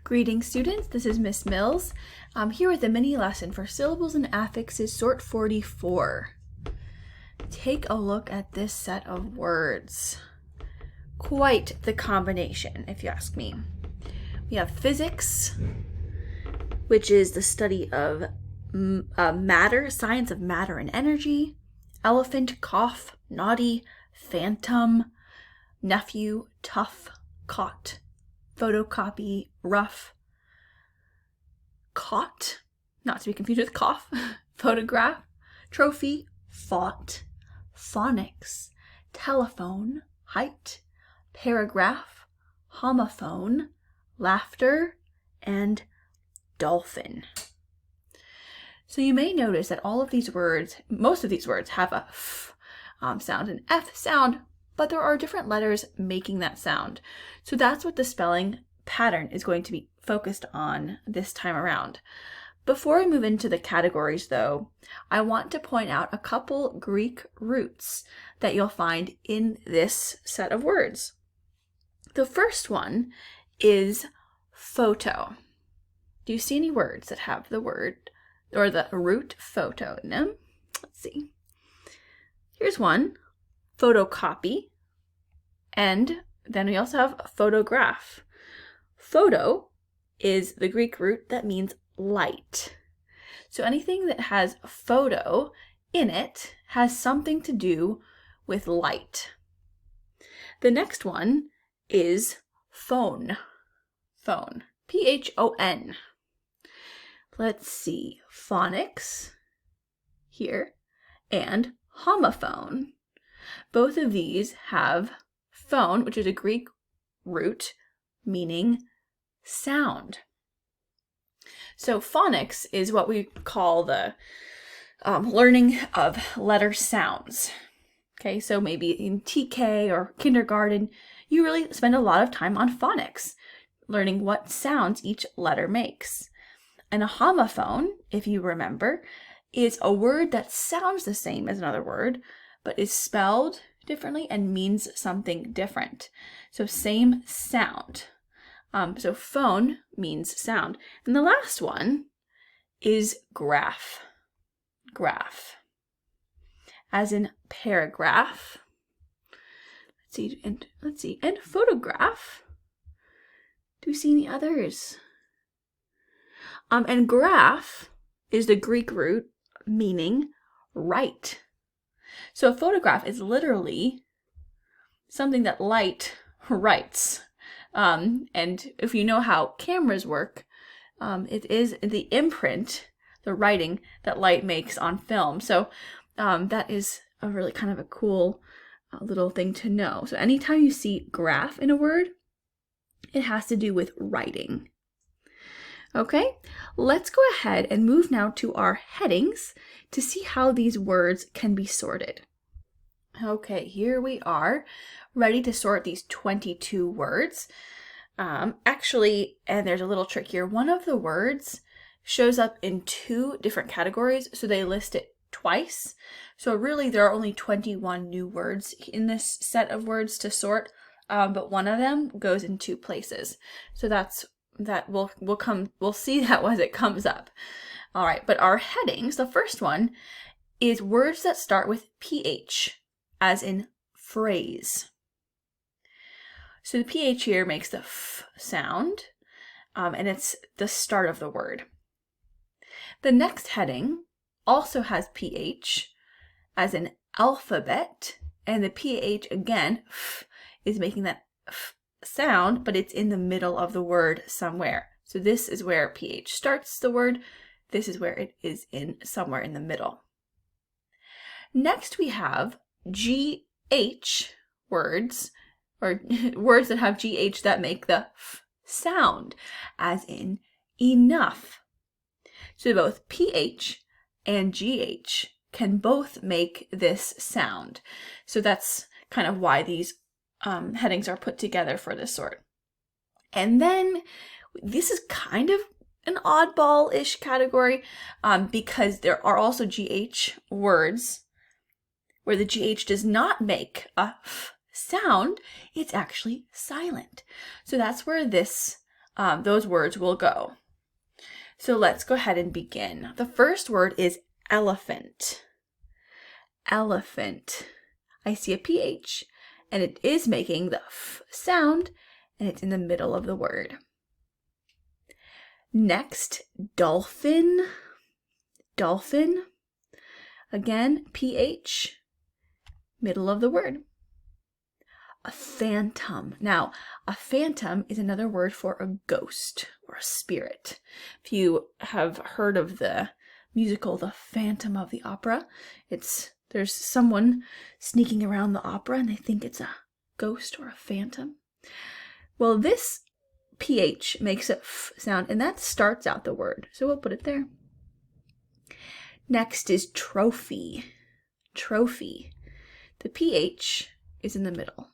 Greetings, students. This is Miss Mills. I'm here with a mini lesson for syllables and affixes, sort 44. Take a look at this set of words. Quite the combination, if you ask me. We have physics, which is the study of matter, science of matter and energy. Elephant, cough, naughty, phantom, nephew, tough, caught. Photocopy, rough, caught, not to be confused with cough, photograph, trophy, fought, phonics, telephone, height, paragraph, homophone, laughter, and dolphin. So you may notice that all of these words, most of these words have a f sound, an F sound, but there are different letters making that sound. So that's what the spelling pattern is going to be focused on this time around. Before I move into the categories though, I want to point out a couple Greek roots that you'll find in this set of words. The first one is photo. Do you see any words that have the word or the root photo in them? Let's see. Here's one. Photocopy, and then we also have photograph. Photo is the Greek root that means light. So anything that has photo in it has something to do with light. The next one is phone. Phone. P-H-O-N. Let's see. Phonics here and homophone. Both of these have phone, which is a Greek root meaning sound. So phonics is what we call the learning of letter sounds. Okay, so maybe in TK or kindergarten, you really spend a lot of time on phonics, learning what sounds each letter makes. And a homophone, if you remember, is a word that sounds the same as another word, but is spelled differently and means something different. So same sound. So phone means sound. And the last one is graph. Graph. As in paragraph. Let's see. And photograph. Do we see any others? And graph is the Greek root meaning write. So a photograph is literally something that light writes. And if you know how cameras work, it is the imprint, the writing that light makes on film. So that is a really kind of a cool little thing to know. So anytime you see graph in a word, it has to do with writing. Okay, let's go ahead and move now to our headings to see how these words can be sorted. Okay, here we are, ready to sort these 22 words. Actually, and there's a little trick here, one of the words shows up in two different categories, so they list it twice. So really, there are only 21 new words in this set of words to sort, but one of them goes in two places. So we'll see that as it comes up. All right, but our headings, the first one is words that start with PH, as in phrase. So the PH here makes the F sound, and it's the start of the word. The next heading also has PH, as in alphabet, and the PH again, F, is making that F sound, but it's in the middle of the word somewhere. So this is where PH starts the word. This is where it is somewhere in the middle. Next we have GH words, or words that have GH that make the F sound, as in enough. So both PH and GH can both make this sound. So that's kind of why these headings are put together for this sort. And then this is kind of an oddball-ish category because there are also GH words where the GH does not make a F sound, it's actually silent. So that's where this those words will go. So let's go ahead and begin. The first word is elephant. Elephant. I see a PH, and it is making the F sound, and it's in the middle of the word. Next, dolphin. Dolphin. Again, PH, middle of the word. A phantom. Now, a phantom is another word for a ghost or a spirit. If you have heard of the musical The Phantom of the Opera, there's someone sneaking around the opera and they think it's a ghost or a phantom. Well, this PH makes a F sound, and that starts out the word, so we'll put it there. Next is trophy. Trophy. The PH is in the middle.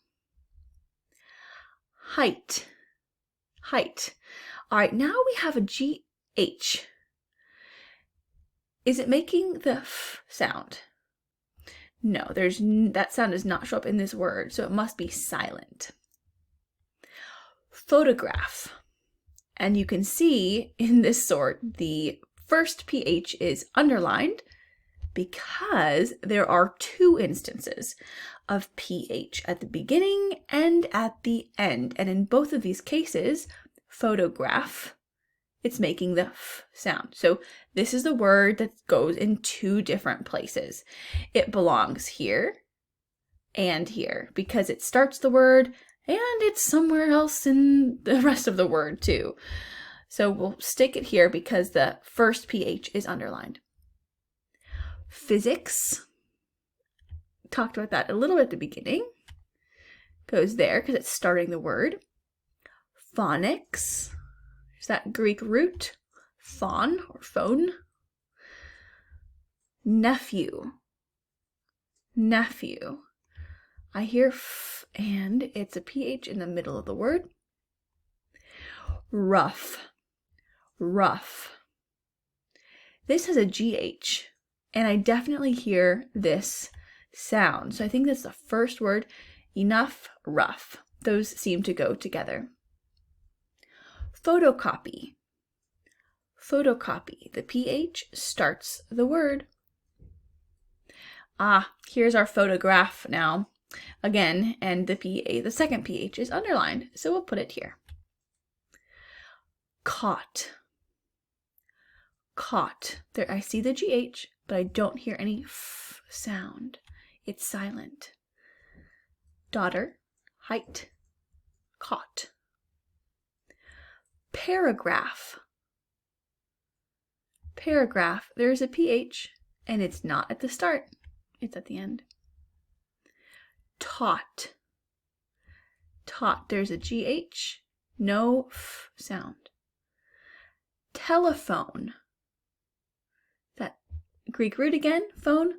Height. Height. All right, now we have a GH. Is it making the F sound? No, that sound does not show up in this word, so it must be silent. Photograph. And you can see in this sort, the first PH is underlined because there are two instances of PH at the beginning and at the end. And in both of these cases, photograph, it's making the F sound. So this is the word that goes in two different places. It belongs here and here because it starts the word and it's somewhere else in the rest of the word too. So we'll stick it here because the first PH is underlined. Physics. Talked about that a little bit at the beginning. Goes there because it's starting the word. Phonics. There's that Greek root. Phon or phone. Nephew. Nephew. I hear F and it's a PH in the middle of the word. Rough. Rough. This has a GH, and I definitely hear this sound. So I think that's the first word. Enough, rough. Those seem to go together. Photocopy. Photocopy. The PH starts the word. Here's our photograph now. Again, and the second PH is underlined, so we'll put it here. Caught. Caught. There, I see the GH, but I don't hear any F sound. It's silent. Daughter, height, caught. Paragraph. Paragraph. There's a PH, and it's not at the start. It's at the end. Taught. Taught. There's a GH, no F sound. Telephone. That Greek root again, phone,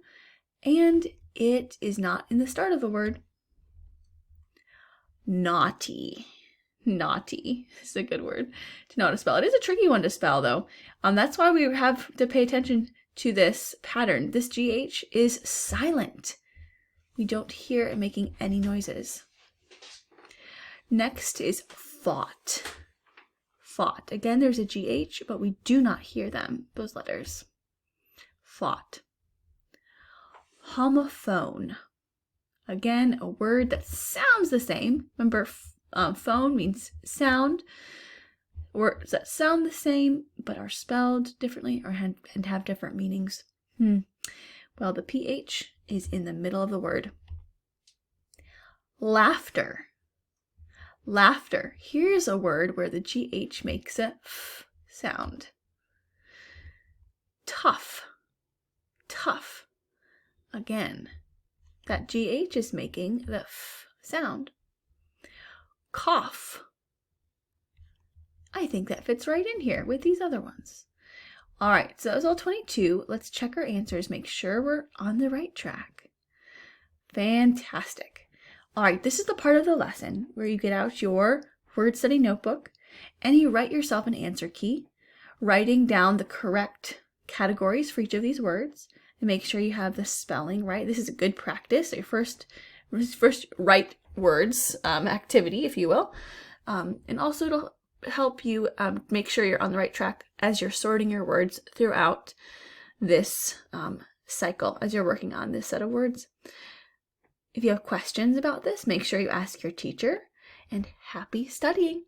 and it is not in the start of the word. Naughty. Naughty is a good word to know how to spell. It is a tricky one to spell though. That's why we have to pay attention to this pattern. This GH is silent. We don't hear it making any noises. Next is fought. Fought. Again, there's a GH, but we do not hear them, those letters. Fought. Homophone. Again, a word that sounds the same. Remember, phone means sound. Words that sound the same, but are spelled differently and have different meanings. Well, the PH is in the middle of the word. Laughter. Laughter. Here's a word where the GH makes a F sound. Tough. Tough. Again, that GH is making the F sound. Cough. I think that fits right in here with these other ones. All right, so that was all 22. Let's check our answers, make sure we're on the right track. Fantastic. All right, this is the part of the lesson where you get out your word study notebook and you write yourself an answer key, writing down the correct categories for each of these words and make sure you have the spelling right. This is a good practice, your first write words activity, if you will. And also it'll help you make sure you're on the right track as you're sorting your words throughout this cycle, as you're working on this set of words. If you have questions about this, make sure you ask your teacher, and happy studying!